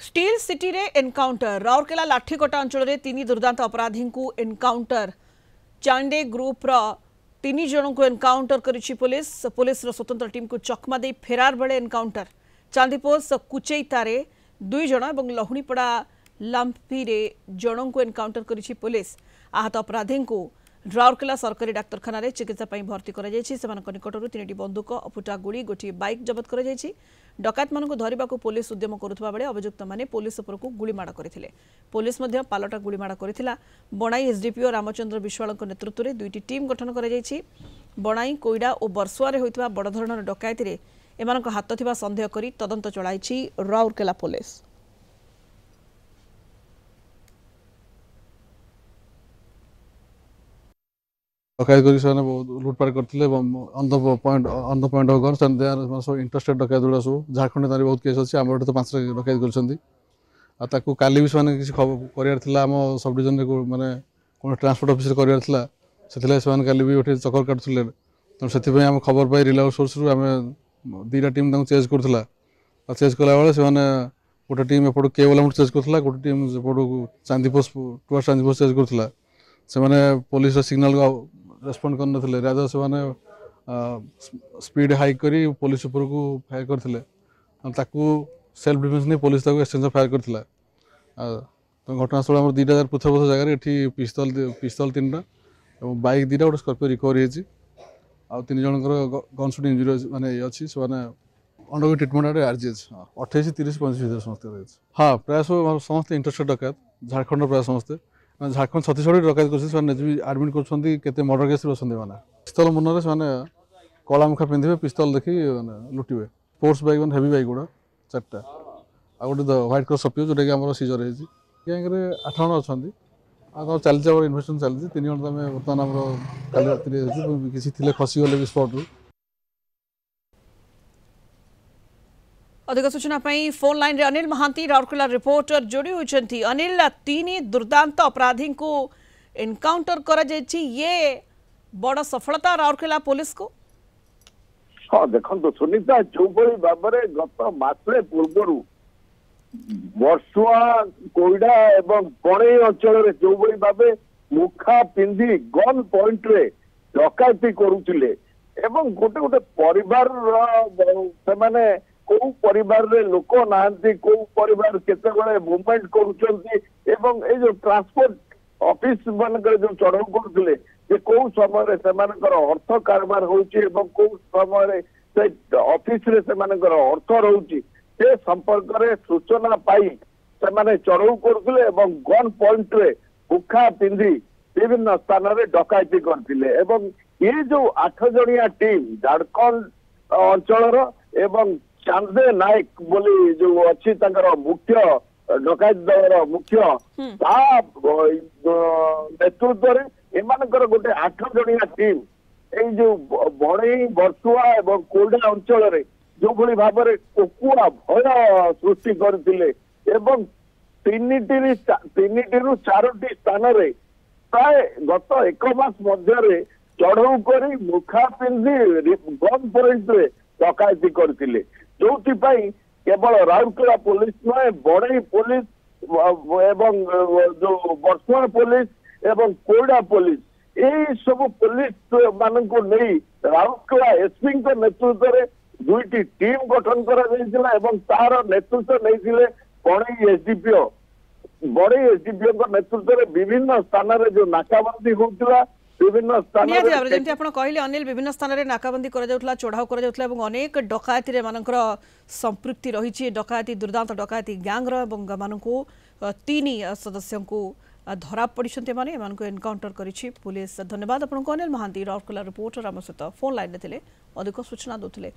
Steel city रे encounter Rourkela लाठीकोटा अंचल में 3 दुर्दांत अपराधी को एनकाउंटर चांडे ग्रुप रो 3 जन को एनकाउंटर करिछि पुलिस स्वतंत्र टीम को चकमा दे फेरार बेले एनकाउंटर चांदीपोस कुचेईतारे 2 जन और लहुणीपड़ा लांपी रे जन को एनकाउंटर करिछि पुलिस आहत अपराधी को राउरकेला सरकारी डाक्तरखाना रे चिकित्सा पई भर्ती करा जायछि सेमानक निकटरु 3टी बंदूक अफुटा गुड़ी गोटी बाइक जबत करा जायछि डकायत मानक धरिबा को पुलिस उद्यम करुवा बेले अभियुक्त माने पुलिस उपर को गुलीमाड़ करथिले पुलिस मध्य पालटा गुलीमाड़ करथिला बणाई एसडीपीओ रामचंद्र विश्वाल नेतृत्व में 2टी टीम गठन करा जायछि बणाई कोइडा और बरसुआ रे होइतबा बड़ धरणर डकायत रे एमानक हाथ थिबा संदेह करी तदंत चलाइछि राउरकेला पुलिस। डकायत कर लुटपाट करते on the point of gun सब इंटरेस्टेड डकायत गुड़ा सब झारखंड तारी बहुत केस अच्छी आम तो 5 डकायत कर काली भी किसी करार आम सब डिविजन माने कौन ट्रांसपोर्ट ऑफिस करार काली भी उठे चक्कर काटुले तेणु से आम खबर पाई रिलायबल सोर्स रु आम 2टा टीम चेज करूला चेज कला बेले से गोटे टीम एपटू केवल चेज करूला गोटे टीम एपटू चांदीपोस टुवर्ड्स चांदीपोस चेज करूला से पुलिस सिग्नल रेस्पॉन्ड करनथिले राजा से स्पीड हाई करी पुलिस ऊपर को फायर करथिले ताकू सेल्फ डिफेंस नहीं पुलिस ताकू एक्सचेंज फायर करथिला तो घटनास्थल आम 2टा पृथक पृथक जगह एठी पिस्तल 3टा और बाइक 2टा गोटे स्कॉर्पियो रिकवरी होती आ 3 जनकर गन शूट इंजुरी माने अच्छी से अंडर ट्रिटमेंट आरजीएच 28 30 35 समस्त हाँ प्राय समस्त इंटरेस्टेड डकायत झारखंड प्राय समस्ते झारखंड छत्तीसगढ़ डकायत कर आडमिट कर मर्डर केस मैंने पिस्तल मुन से कला मुखा पिंधे पिस्तल देखी लुटे स्पोर्ट्स बाइक मैंने हेवी बाइक गुड़ा 4टा आ गोटे व्हाइट क्रॉस सपियो जोटा कि आम सीजर होती गैंग 8 जन अच्छा चलती इन्वेस्टिगेशन चलती 3 जन तो बर्तमान आम कल राति किसी खसीगले भी स्पॉट अधिक सूचना फोन लाइन रे अनिल महांती राउरकेला रिपोर्टर जोड़ी होती। अनिल 3 दुर्दांत अपराधी को एनकाउंटर करा जायछि ये बड़ सफलता राउरकेला पुलिस को। हाँ देखो सुनीता जो भाव में गत मासे पूर्व बरसुआ कोइडा एवं बणई अंचल जो भाव मुखा पिंधि गन पॉइंट रे डकायती करुले एवं गोटे गोटे परिवार से कौ परिवार रे लोक नाहंती कौ परिवार केते बळे मूवमेंट करूचंती एवं ए जो ट्रांसपोर्ट ऑफिस मानकर जो चढ़ाऊ करथिले जे कौ समय से मानकर अर्थ कारबार होउची एवं कौ समय से ऑफिस रे से मानकर अर्थ रहउची से संपर्क रे सूचना पाई से माने चढ़ाऊ करथिले एवं गन पॉइंट रे मुखा पिंधि विभिन्न स्थान रे डकायती करथिले एवं ये जो 8 जणिया टीम झारखंड अंचल एवं चांदे नायक बोली जो अच्छी मुख्य डकायत दल मुख्य नेतृत्व एमानकर गोटे 8 जणिया टीम ये जो बणई बरसुआ एवं कोइडा अंचल रे जो भली भाव में कोकुआ भय सृष्टि करथिले एवं 3टी 4टी स्थान रे प्राय गत 1 मास मध्य चढ़ऊ करी मुखा पिंधि गन पॉइंट रे डकायती करथिले जो केवल राउरकेला पुलिस नुहे बणई पुलिस एवं जो बरसुआ पुलिस एवं कोइडा पुलिस यही सब पुलिस मान को नहीं राउरकेला एसपी नेतृत्व में 2टी टीम गठन कर तार नेतृत्व नहीं बणई एसडीपीओ नेतृत्व में विभिन्न स्थान जो नाकाबंदी होता विभिन्न स्थान कहले अनिल विभिन्न स्थान रे नाकाबंदी करा चढ़ाऊ करा अनेक डकायती रे मानकर संपृक्ति रही डकायती दुर्दांत डकायती गैंग रो 3 सदस्यों को धरा पड़ी एनकाउंटर करिछि पुलिस। धन्यवाद आपको अनिल महांती राउरकेला रिपोर्टर आम सहित फोन लाइन रे अधिक सूचना देते।